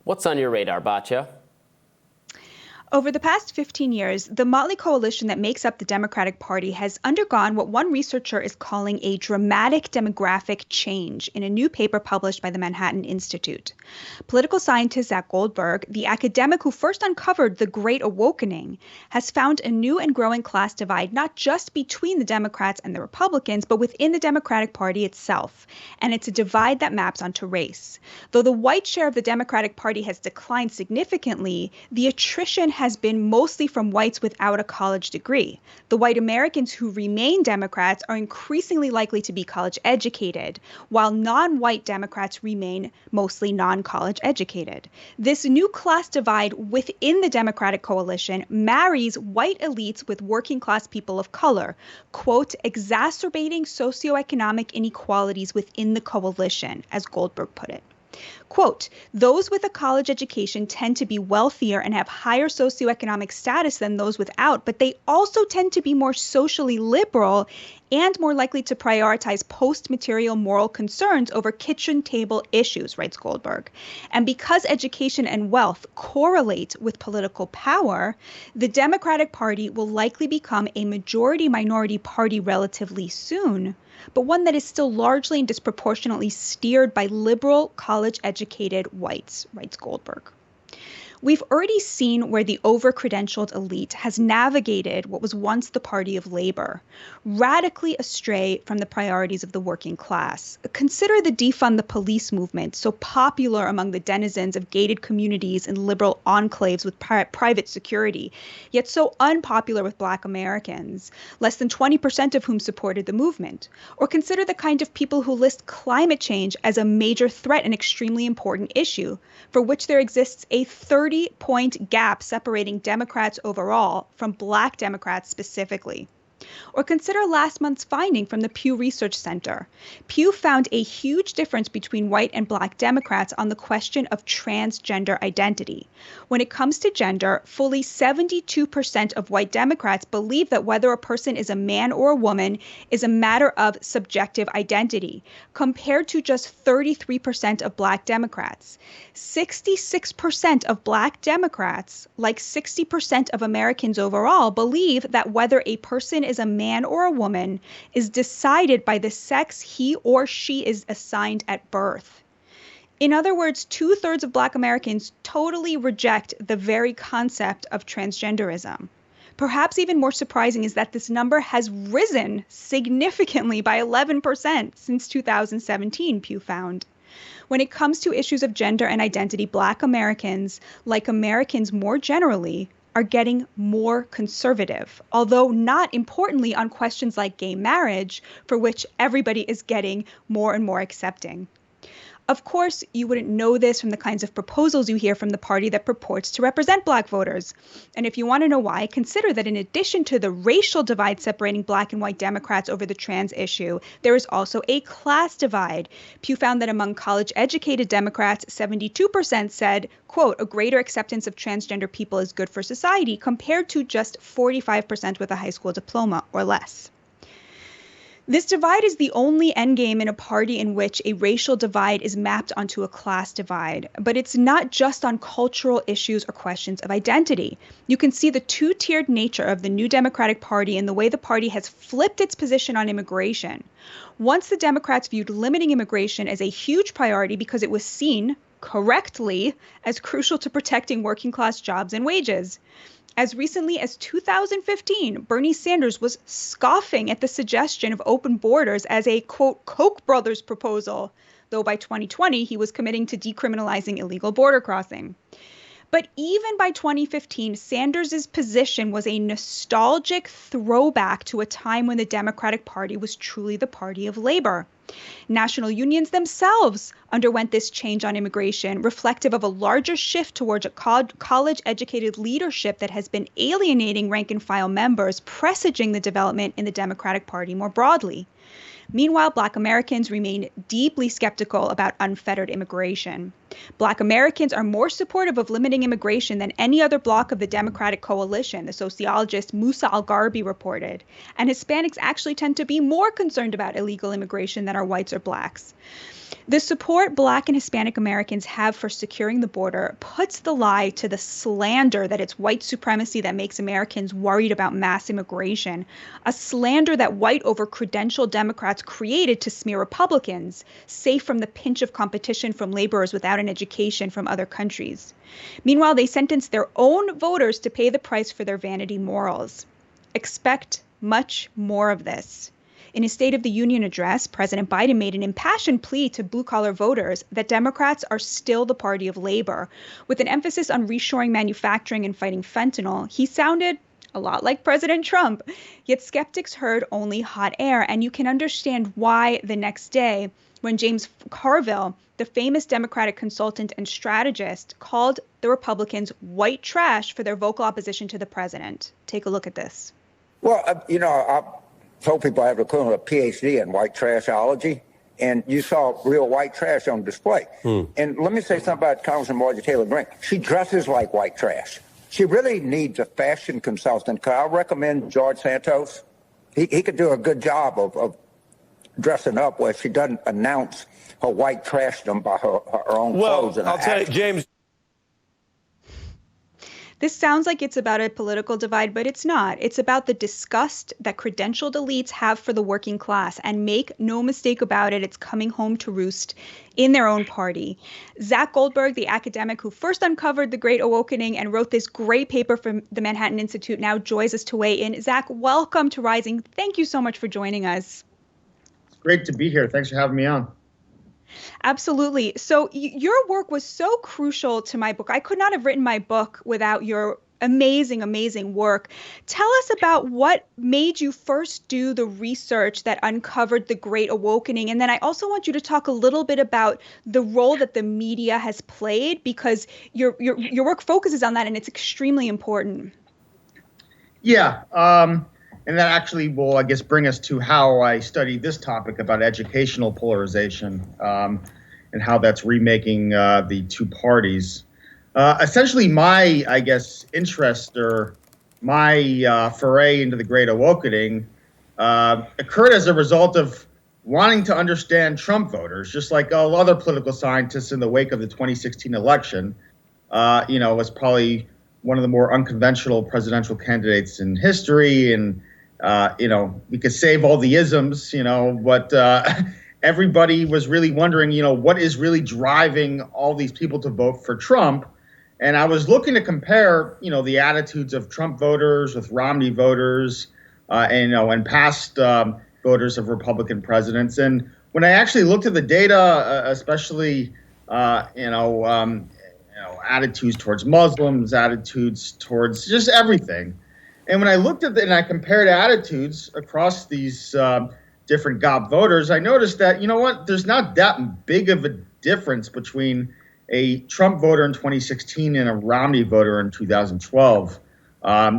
What's on your radar, Batya? Over the past 15 years, the motley coalition that makes up the Democratic Party has undergone what one researcher is calling a dramatic demographic change in a new paper published by the Manhattan Institute. Political scientist Zach Goldberg, the academic who first uncovered the Great Awakening, has found a new and growing class divide not just between the Democrats and the Republicans, but within the Democratic Party itself. And it's a divide that maps onto race. Though the white share of the Democratic Party has declined significantly, the attrition has been mostly from whites without a college degree. The white Americans who remain Democrats are increasingly likely to be college educated, while non-white Democrats remain mostly non-college educated. This new class divide within the Democratic coalition marries white elites with working class people of color, quote, exacerbating socioeconomic inequalities within the coalition, as Goldberg put it. Quote, those with a college education tend to be wealthier and have higher socioeconomic status than those without, but they also tend to be more socially liberal and more likely to prioritize post-material moral concerns over kitchen table issues, writes Goldberg. And because education and wealth correlate with political power, the Democratic Party will likely become a majority-minority party relatively soon, but one that is still largely and disproportionately steered by liberal, college-educated whites, writes Goldberg. We've already seen where the over-credentialed elite has navigated what was once the party of labor, radically astray from the priorities of the working class. Consider the defund the police movement, so popular among the denizens of gated communities and liberal enclaves with private security, yet so unpopular with Black Americans, less than 20% of whom supported the movement. Or consider the kind of people who list climate change as a major threat and extremely important issue, for which there exists a 30-point gap separating Democrats overall from Black Democrats specifically. Or consider last month's finding from the Pew Research Center. Pew found a huge difference between white and Black Democrats on the question of transgender identity. When it comes to gender, fully 72% of white Democrats believe that whether a person is a man or a woman is a matter of subjective identity, compared to just 33% of Black Democrats. 66% of Black Democrats, like 60% of Americans overall, believe that whether a person is a man or a woman is decided by the sex he or she is assigned at birth. In other words, 2/3 of Black Americans totally reject the very concept of transgenderism. Perhaps even more surprising is that this number has risen significantly by 11% since 2017, Pew found. When it comes to issues of gender and identity, Black Americans, like Americans more generally, are getting more conservative, although not importantly on questions like gay marriage, for which everybody is getting more and more accepting. Of course, you wouldn't know this from the kinds of proposals you hear from the party that purports to represent Black voters. And if you want to know why, consider that in addition to the racial divide separating Black and white Democrats over the trans issue, there is also a class divide. Pew found that among college-educated Democrats, 72% said, quote, a greater acceptance of transgender people is good for society, compared to just 45% with a high school diploma or less. This divide is the only endgame in a party in which a racial divide is mapped onto a class divide. But it's not just on cultural issues or questions of identity. You can see the two-tiered nature of the new Democratic Party in the way the party has flipped its position on immigration. Once the Democrats viewed limiting immigration as a huge priority because it was seen, correctly, as crucial to protecting working-class jobs and wages. As recently as 2015, Bernie Sanders was scoffing at the suggestion of open borders as a, quote, Koch brothers proposal, though by 2020 he was committing to decriminalizing illegal border crossing. But even by 2015, Sanders' position was a nostalgic throwback to a time when the Democratic Party was truly the party of labor. National unions themselves underwent this change on immigration, reflective of a larger shift towards a college-educated leadership that has been alienating rank-and-file members, presaging the development in the Democratic Party more broadly. Meanwhile, Black Americans remain deeply skeptical about unfettered immigration. Black Americans are more supportive of limiting immigration than any other bloc of the Democratic coalition, the sociologist Musa Al-Gharbi reported. And Hispanics actually tend to be more concerned about illegal immigration than are whites or Blacks. The support Black and Hispanic Americans have for securing the border puts the lie to the slander that it's white supremacy that makes Americans worried about mass immigration, a slander that white over-credentialed Democrats created to smear Republicans, safe from the pinch of competition from laborers without an education from other countries. Meanwhile, they sentenced their own voters to pay the price for their vanity morals. Expect much more of this. In his State of the Union address, President Biden made an impassioned plea to blue-collar voters that Democrats are still the party of labor. With an emphasis on reshoring manufacturing and fighting fentanyl, he sounded a lot like President Trump. Yet skeptics heard only hot air, and you can understand why the next day, when James Carville, the famous Democratic consultant and strategist, called the Republicans white trash for their vocal opposition to the president. Take a look at this. Well, I told people I have a PhD in white trashology, and you saw real white trash on display. And let me say something about Congressman Marjorie Taylor Greene. She dresses like white trash. She really needs a fashion consultant. Could I recommend George Santos? He could do a good job of dressing up where she doesn't announce her white trashdom by her own clothes. Well, I'll tell you, James. This sounds like it's about a political divide, but it's not. It's about the disgust that credentialed elites have for the working class. And make no mistake about it, it's coming home to roost in their own party. Zach Goldberg, the academic who first uncovered the Great Awakening and wrote this great paper from the Manhattan Institute, now joins us to weigh in. Zach, welcome to Rising. Thank you so much for joining us. It's great to be here. Thanks for having me on. Absolutely. So your work was so crucial to my book. I could not have written my book without your amazing, amazing work. Tell us about what made you first do the research that uncovered the Great Awakening. And then I also want you to talk a little bit about the role that the media has played, because your work focuses on that and it's extremely important. Yeah. And that actually will, I guess, bring us to how I studied this topic about educational polarization and how that's remaking the two parties. Essentially, my, I guess, interest or my foray into the Great Awakening occurred as a result of wanting to understand Trump voters, just like all other political scientists in the wake of the 2016 election. Was probably one of the more unconventional presidential candidates in history, and we could save all the isms, but everybody was really wondering, what is really driving all these people to vote for Trump? And I was looking to compare, the attitudes of Trump voters with Romney voters, and past voters of Republican presidents. And when I actually looked at the data, especially, attitudes towards Muslims, attitudes towards just everything. And when I looked at and I compared attitudes across these different GOP voters, I noticed that, there's not that big of a difference between a Trump voter in 2016 and a Romney voter in 2012.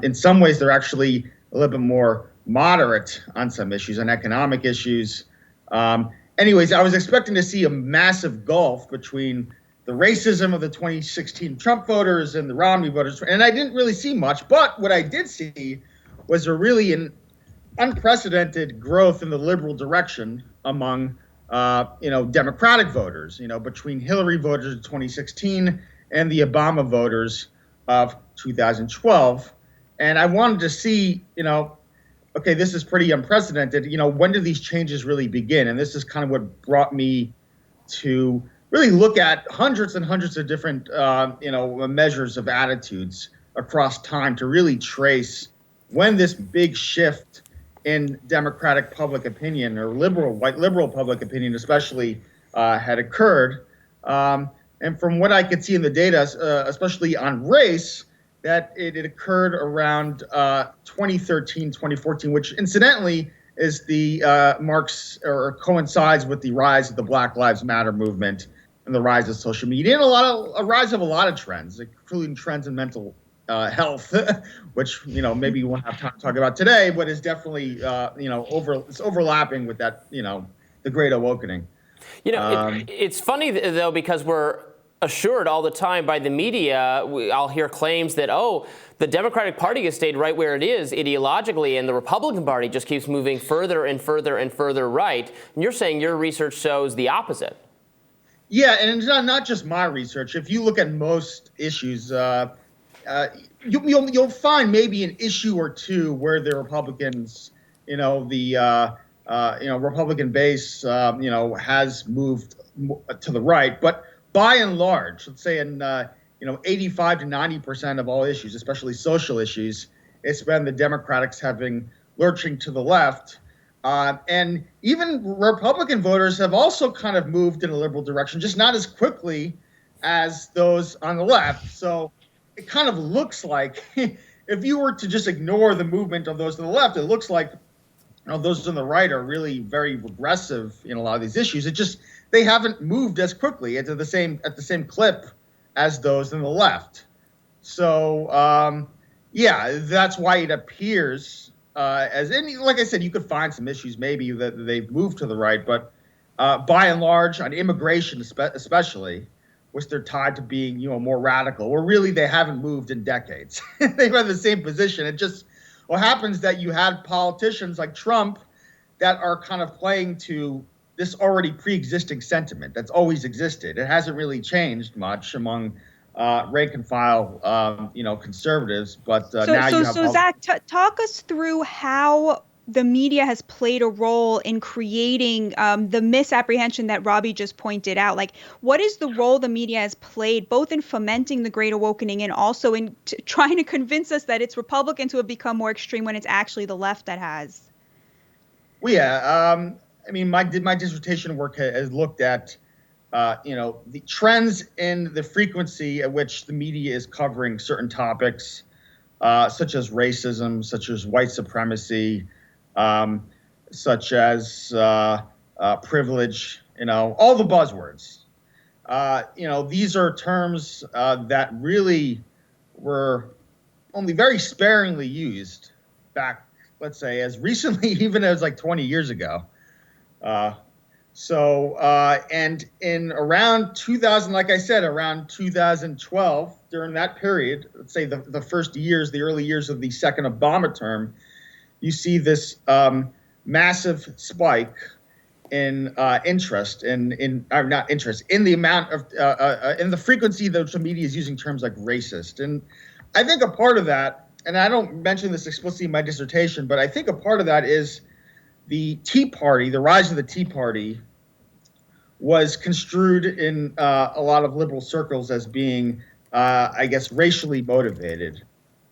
In some ways, they're actually a little bit more moderate on some issues, on economic issues. Anyways, I was expecting to see a massive gulf between the racism of the 2016 Trump voters and the Romney voters, and I didn't really see much. But what I did see was a really an unprecedented growth in the liberal direction among, Democratic voters. Between Hillary voters in 2016 and the Obama voters of 2012, and I wanted to see, okay, this is pretty unprecedented. When do these changes really begin? And this is kind of what brought me to really look at hundreds and hundreds of different, measures of attitudes across time to really trace when this big shift in Democratic public opinion, or white liberal public opinion especially, had occurred. And from what I could see in the data, especially on race, that it occurred around 2013, 2014, which incidentally is the marks or coincides with the rise of the Black Lives Matter movement and the rise of social media, and a rise of a lot of trends, including trends in mental health, which maybe we won't have time to talk about today, but is definitely it's overlapping with that the Great Awakening. It's funny though, because we're assured all the time by the media. I'll hear claims that the Democratic Party has stayed right where it is ideologically, and the Republican Party just keeps moving further and further and further right. And you're saying your research shows the opposite. Yeah, and it's not just my research. If you look at most issues, you'll find maybe an issue or two where the Republicans, Republican base, has moved to the right. But by and large, let's say in 85 to 90% of all issues, especially social issues, it's been the Democrats lurching to the left. And even Republican voters have also kind of moved in a liberal direction, just not as quickly as those on the left. So it kind of looks like if you were to just ignore the movement of those to the left, it looks like those on the right are really very regressive in a lot of these issues. It just they haven't moved as quickly at the same clip as those on the left. So that's why it appears like I said, you could find some issues maybe that they've moved to the right, but by and large, on immigration especially, which they're tied to being more radical, or really they haven't moved in decades. They've had the same position. It just happens that you have politicians like Trump that are kind of playing to this already pre-existing sentiment that's always existed. It hasn't really changed much among rank and file, conservatives. But now you have. So Zach, talk us through how the media has played a role in creating the misapprehension that Robbie just pointed out. Like, what is the role the media has played both in fomenting the Great Awakening and also in trying to convince us that it's Republicans who have become more extreme when it's actually the left that has? Well, yeah. My dissertation work has looked at the trends in the frequency at which the media is covering certain topics, such as racism, such as white supremacy, such as privilege, all the buzzwords. These are terms that really were only very sparingly used back, let's say, as recently even as like 20 years ago. And in around 2000, like I said, around 2012, during that period, let's say the early years of the second Obama term, you see this massive spike in interest in the amount of in the frequency that the media is using terms like racist. And I think a part of that, and I don't mention this explicitly in my dissertation, but I think a part of that is the Tea Party, the rise of the Tea Party, was construed in a lot of liberal circles as being, racially motivated.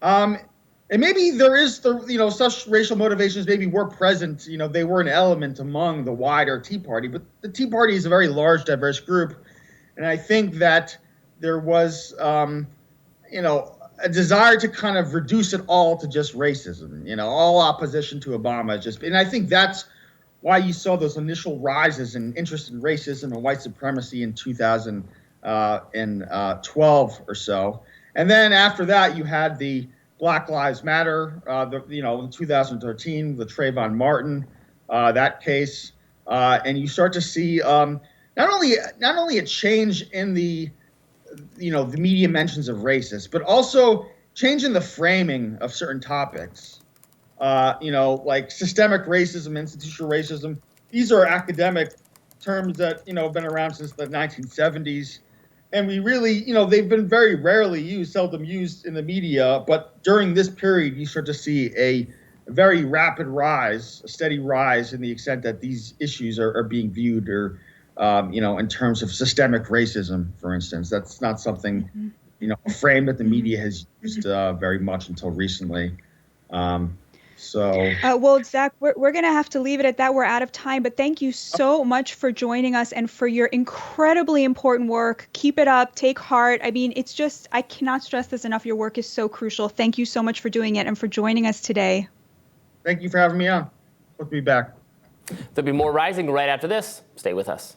And maybe there is such racial motivations maybe were present. They were an element among the wider Tea Party, but the Tea Party is a very large, diverse group, and I think that there was, a desire to kind of reduce it all to just racism. All opposition to Obama and I think that's why you saw those initial rises in interest in racism and white supremacy in 2012 or so, and then after that you had the Black Lives Matter, in 2013, the Trayvon Martin, that case, and you start to see not only a change in the media mentions of racist, but also change in the framing of certain topics, like systemic racism, institutional racism. These are academic terms that have been around since the 1970s. And we really, they've been very rarely used, seldom used in the media. But during this period, you start to see a very rapid rise, a steady rise in the extent that these issues are being viewed or, in terms of systemic racism, for instance. That's not something, a frame that the media has used very much until recently. Well, Zach, we're going to have to leave it at that. We're out of time, but thank you so much for joining us and for your incredibly important work. Keep it up. Take heart. I mean, it's just, I cannot stress this enough. Your work is so crucial. Thank you so much for doing it and for joining us today. Thank you for having me on. Hope to be back. There'll be more Rising right after this. Stay with us.